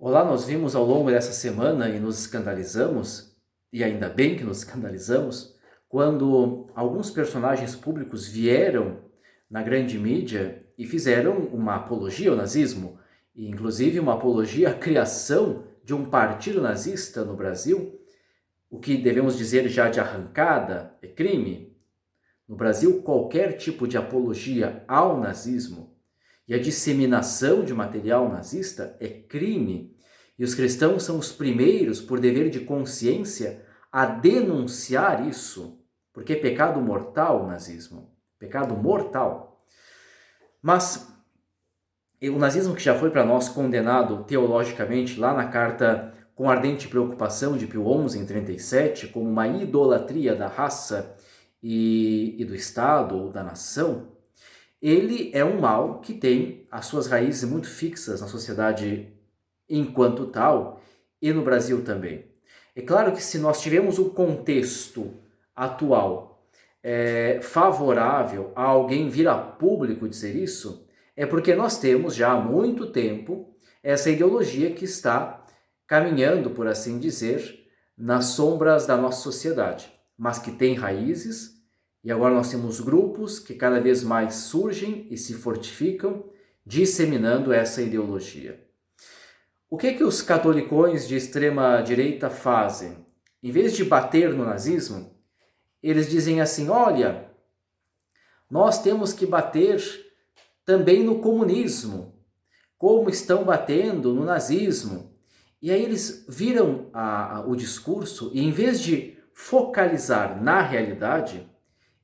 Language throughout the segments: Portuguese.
Olá, nós vimos ao longo dessa semana e nos escandalizamos, e ainda bem que nos escandalizamos, quando alguns personagens públicos vieram na grande mídia e fizeram uma apologia ao nazismo, e inclusive uma apologia à criação de um partido nazista no Brasil, o que devemos dizer já de arrancada é crime. No Brasil, qualquer tipo de apologia ao nazismo e a disseminação de material nazista é crime. E os cristãos são os primeiros, por dever de consciência, a denunciar isso, porque é pecado mortal o nazismo, pecado mortal. Mas o nazismo, que já foi para nós condenado teologicamente lá na carta Com Ardente Preocupação de Pio XI em 37, como uma idolatria da raça e do Estado ou da nação, ele é um mal que tem as suas raízes muito fixas na sociedade enquanto tal e no Brasil também. É claro que se nós tivermos um contexto atual favorável a alguém vir a público dizer isso, é porque nós temos já há muito tempo essa ideologia que está caminhando, por assim dizer, nas sombras da nossa sociedade, mas que tem raízes. E agora nós temos grupos que cada vez mais surgem e se fortificam, disseminando essa ideologia. O que os catolicões de extrema direita fazem? Em vez de bater no nazismo, eles dizem assim: olha, nós temos que bater também no comunismo, como estão batendo no nazismo. E aí eles viram o discurso e, em vez de focalizar na realidade,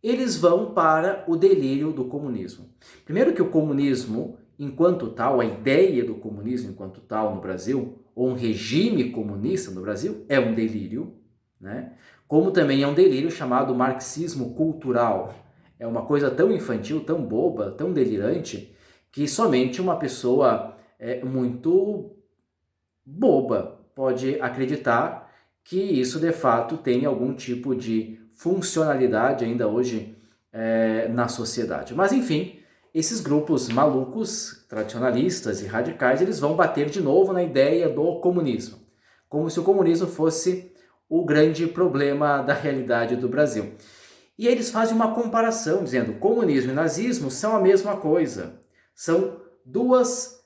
eles vão para o delírio do comunismo. Primeiro que o comunismo, enquanto tal, a ideia do comunismo enquanto tal no Brasil, ou um regime comunista no Brasil, é um delírio, né? Como também é um delírio chamado marxismo cultural. É uma coisa tão infantil, tão boba, tão delirante, que somente uma pessoa muito boba pode acreditar que isso de fato tem algum tipo de funcionalidade ainda hoje na sociedade. Mas enfim, esses grupos malucos, tradicionalistas e radicais, eles vão bater de novo na ideia do comunismo, como se o comunismo fosse o grande problema da realidade do Brasil. E aí eles fazem uma comparação, dizendo que comunismo e nazismo são a mesma coisa, são duas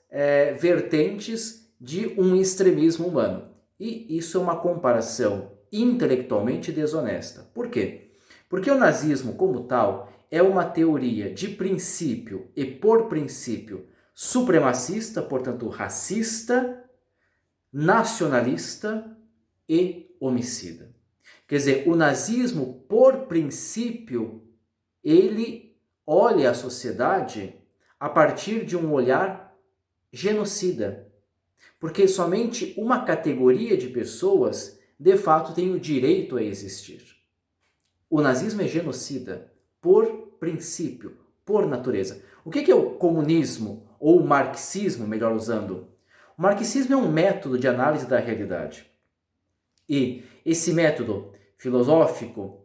vertentes de um extremismo humano. E isso é uma comparação intelectualmente desonesta. Por quê? Porque o nazismo, como tal, é uma teoria de princípio e, por princípio, supremacista, portanto, racista, nacionalista e homicida. Quer dizer, o nazismo, por princípio, ele olha a sociedade a partir de um olhar genocida. Porque somente uma categoria de pessoas, de fato, tem o direito a existir. O nazismo é genocida, por princípio, por natureza. O que é o comunismo, ou o marxismo, melhor usando? O marxismo é um método de análise da realidade. E esse método filosófico,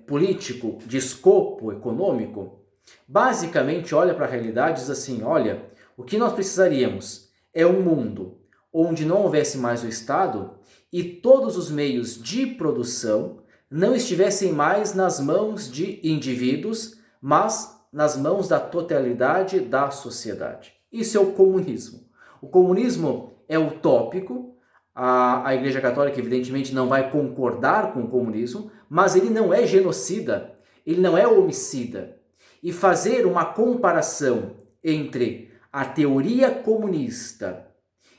político, de escopo econômico, basicamente olha para a realidade e diz assim: olha, o que nós precisaríamos é um mundo onde não houvesse mais o Estado e todos os meios de produção não estivessem mais nas mãos de indivíduos, mas nas mãos da totalidade da sociedade. Isso é o comunismo. O comunismo é utópico. A Igreja Católica, evidentemente, não vai concordar com o comunismo, mas ele não é genocida, ele não é homicida. E fazer uma comparação entre a teoria comunista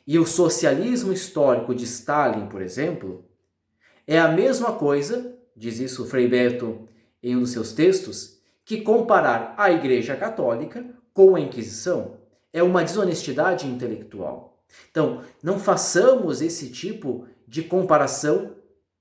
e o socialismo histórico de Stalin, por exemplo, é a mesma coisa, diz isso Frei Beto em um dos seus textos, que comparar a Igreja Católica com a Inquisição. É uma desonestidade intelectual. Então, não façamos esse tipo de comparação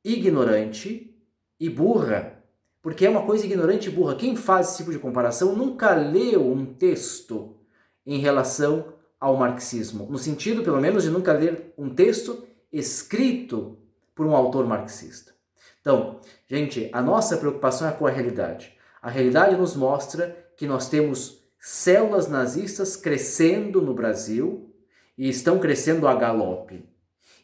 ignorante e burra, porque é uma coisa ignorante e burra. Quem faz esse tipo de comparação nunca leu um texto em relação ao marxismo, no sentido, pelo menos, de nunca ler um texto escrito por um autor marxista. Então, gente, a nossa preocupação é com a realidade. A realidade nos mostra que nós temos células nazistas crescendo no Brasil e estão crescendo a galope.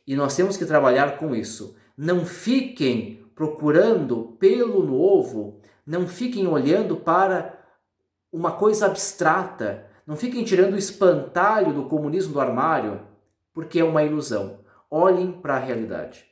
E nós temos que trabalhar com isso. Não fiquem procurando pelo novo, não fiquem olhando para uma coisa abstrata, não fiquem tirando o espantalho do comunismo do armário, porque é uma ilusão. Olhem para a realidade.